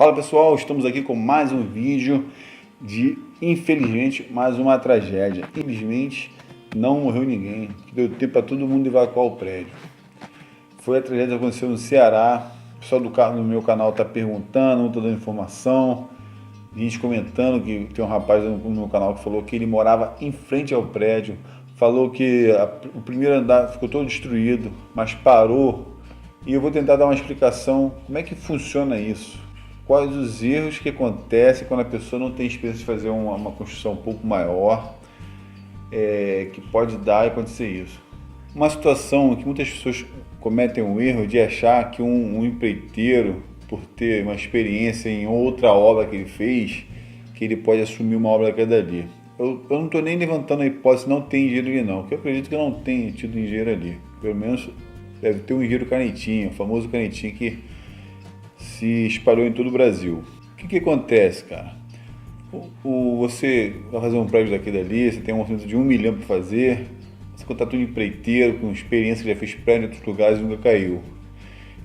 Fala pessoal, estamos aqui com mais um vídeo de, infelizmente, mais uma tragédia. Infelizmente, não morreu ninguém, deu tempo para todo mundo evacuar o prédio. Foi a tragédia que aconteceu no Ceará. O pessoal do meu canal está perguntando, está dando informação, gente comentando que tem um rapaz no meu canal que falou que ele morava em frente ao prédio, falou que o primeiro andar ficou todo destruído, mas parou. E eu vou tentar dar uma explicação como é que funciona isso. Quais os erros que acontecem quando a pessoa não tem experiência de fazer uma construção um pouco maior, que pode dar e acontecer isso. Uma situação que muitas pessoas cometem o erro de achar que um empreiteiro, por ter uma experiência em outra obra que ele fez, que ele pode assumir uma obra daquela ali. Eu não estou nem levantando a hipótese não tem engenheiro ali não, porque eu acredito que não tem tido engenheiro ali. Pelo menos deve ter um engenheiro canetinho, o famoso canetinho que se espalhou em todo o Brasil. O que acontece, cara? Você vai fazer um prédio daqui e dali, você tem um orçamento de 1 milhão para fazer, você contrata um empreiteiro com experiência que já fez prédio em outros lugares e nunca caiu.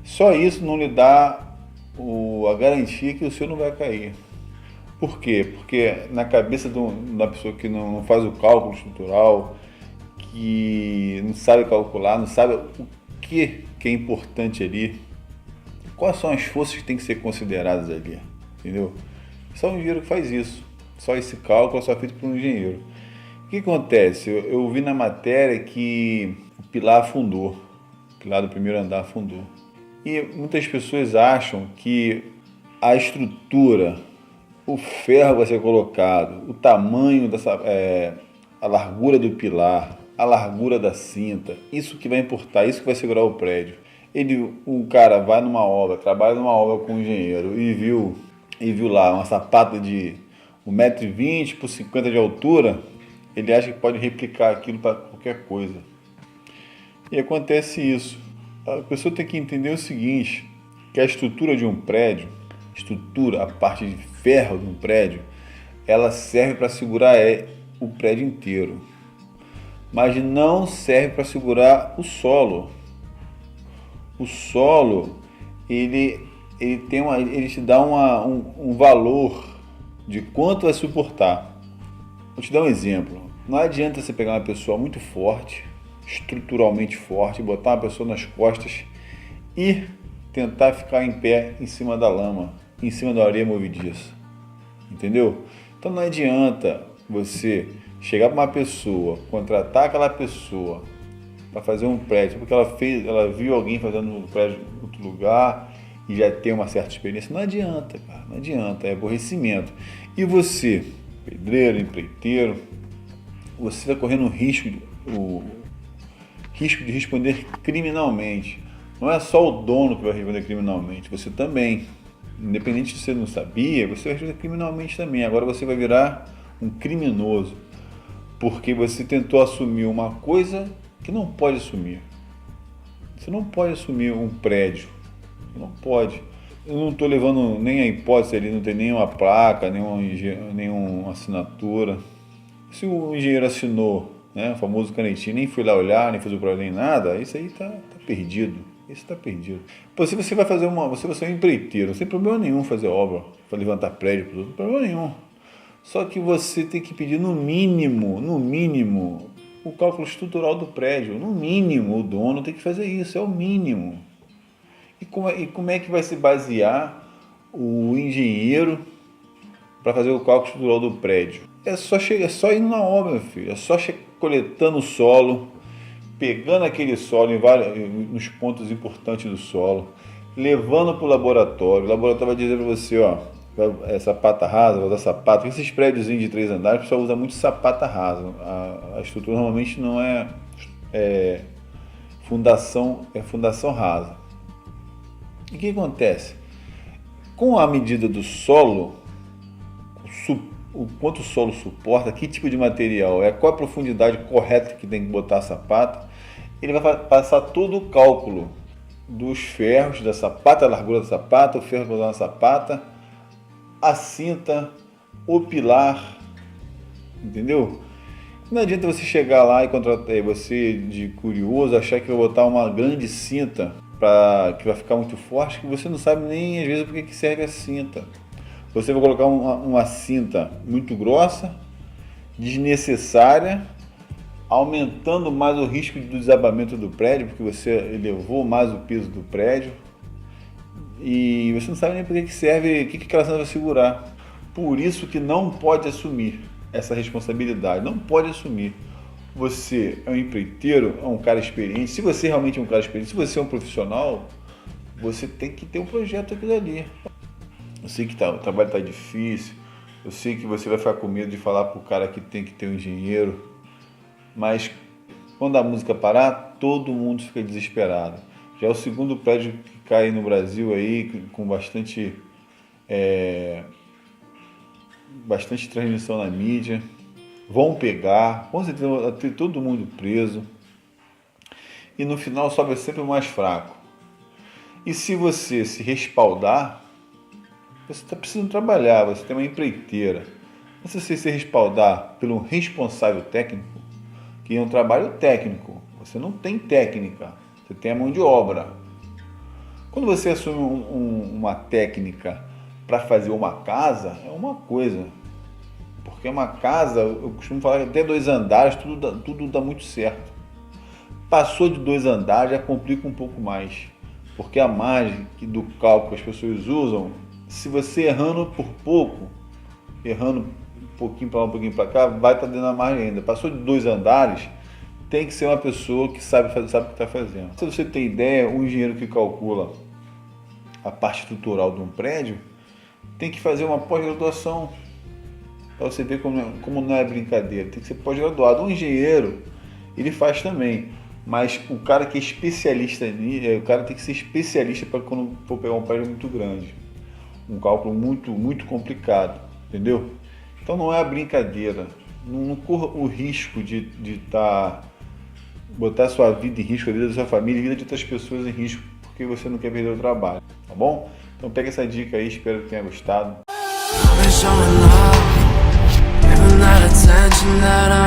Só isso não lhe dá a garantia que o seu não vai cair. Por quê? Porque na cabeça da pessoa que não faz o cálculo estrutural, que não sabe calcular, não sabe o que é importante ali, quais são as forças que têm que ser consideradas ali, entendeu? Só um engenheiro que faz isso, só esse cálculo é só feito por um engenheiro. O que acontece? Eu vi na matéria que o pilar afundou, o pilar do primeiro andar afundou. E muitas pessoas acham que a estrutura, o ferro que vai ser colocado, o tamanho, a largura do pilar, a largura da cinta, isso que vai importar, isso que vai segurar o prédio. O cara vai numa obra, trabalha numa obra com um engenheiro e viu lá uma sapata de 1,20 m por 50 de altura, ele acha que pode replicar aquilo para qualquer coisa. E acontece isso. A pessoa tem que entender o seguinte, que a estrutura de um prédio, a parte de ferro de um prédio, ela serve para segurar o prédio inteiro, mas não serve para segurar o solo. O solo, ele te dá um valor de quanto vai suportar. Vou te dar um exemplo. Não adianta você pegar uma pessoa muito forte, estruturalmente forte, botar uma pessoa nas costas e tentar ficar em pé em cima da lama, em cima da areia movediça. Entendeu? Então não adianta você chegar para uma pessoa, contratar aquela pessoa para fazer um prédio, porque ela viu alguém fazendo um prédio em outro lugar e já tem uma certa experiência. Não adianta, cara, não adianta, é aborrecimento. E você, pedreiro, empreiteiro, você vai correndo o risco de responder criminalmente. Não é só o dono que vai responder criminalmente, você também. Independente de você não sabia, você vai responder criminalmente também. Agora você vai virar um criminoso, porque você tentou assumir uma coisa que não pode assumir. Você não pode assumir um prédio. Não pode. Eu não estou levando nem a hipótese ali, não tem nenhuma placa, nenhuma assinatura. Se o engenheiro assinou, né, o famoso canetinho, nem foi lá olhar, nem fez o projeto, nem nada, isso aí está perdido. Isso está perdido. Pô, se você vai fazer você vai ser um empreiteiro, não tem problema nenhum fazer obra, para levantar prédio, não tem problema nenhum. Só que você tem que pedir no mínimo, o cálculo estrutural do prédio. No mínimo, o dono tem que fazer isso, é o mínimo. E como é que vai se basear o engenheiro para fazer o cálculo estrutural do prédio? É só ir na obra, meu filho. É só coletando o solo, pegando aquele solo nos pontos importantes do solo, levando para o laboratório. O laboratório vai dizer para você, ó, sapata rasa, vai usar sapata. Esses prédios de 3 andares, o pessoal usa muito sapata rasa. A estrutura normalmente não é fundação rasa. E o que acontece? Com a medida do solo, o quanto o solo suporta, que tipo de material qual a profundidade correta que tem que botar a sapata, ele vai passar todo o cálculo dos ferros da sapata, a largura da sapata, o ferro que vai usar na sapata, a cinta, o pilar, entendeu? Não adianta você chegar lá e contratar, você de curioso, achar que vai botar uma grande cinta que vai ficar muito forte, que você não sabe nem às vezes para que serve a cinta. Você vai colocar uma cinta muito grossa, desnecessária, aumentando mais o risco do desabamento do prédio, porque você elevou mais o peso do prédio e você não sabe nem para que serve, o que aquela cinta vai segurar. Por isso que não pode assumir essa responsabilidade, não pode assumir. Você é um empreiteiro, é um cara experiente. Se você realmente é um cara experiente, se você é um profissional, você tem que ter um projeto aqui dali. Eu sei que o trabalho está difícil, eu sei que você vai ficar com medo de falar para o cara que tem que ter um engenheiro, mas quando a música parar, todo mundo fica desesperado. Já é o segundo prédio que cai no Brasil aí, com bastante transmissão na mídia. Vão pegar, com certeza vai ter todo mundo preso. E no final sobe sempre o mais fraco. E se você se respaldar, você está precisando trabalhar, você tem uma empreiteira. Se você se respaldar pelo responsável técnico, que é um trabalho técnico, você não tem técnica, você tem a mão de obra. Quando você assume uma técnica para fazer uma casa, é uma coisa. Porque uma casa, eu costumo falar que até 2 andares, tudo dá muito certo. Passou de 2 andares, já complica um pouco mais. Porque a margem do cálculo que as pessoas usam, se você errando por pouco, errando um pouquinho para lá, um pouquinho para cá, vai estar dentro da margem ainda. Passou de 2 andares, tem que ser uma pessoa que sabe o que está fazendo. Se você tem ideia, um engenheiro que calcula a parte estrutural de um prédio, tem que fazer uma pós-graduação. Para você ver como não é brincadeira, tem que ser pós-graduado. Um engenheiro, ele faz também, mas o cara que é especialista nisso, o cara tem que ser especialista para quando for pegar um prédio muito grande. Um cálculo muito, muito complicado, entendeu? Então não é brincadeira. Não corra o risco de botar a sua vida em risco, a vida da sua família, a vida de outras pessoas em risco, porque você não quer perder o trabalho, tá bom? Então pega essa dica aí, espero que tenha gostado. Attention that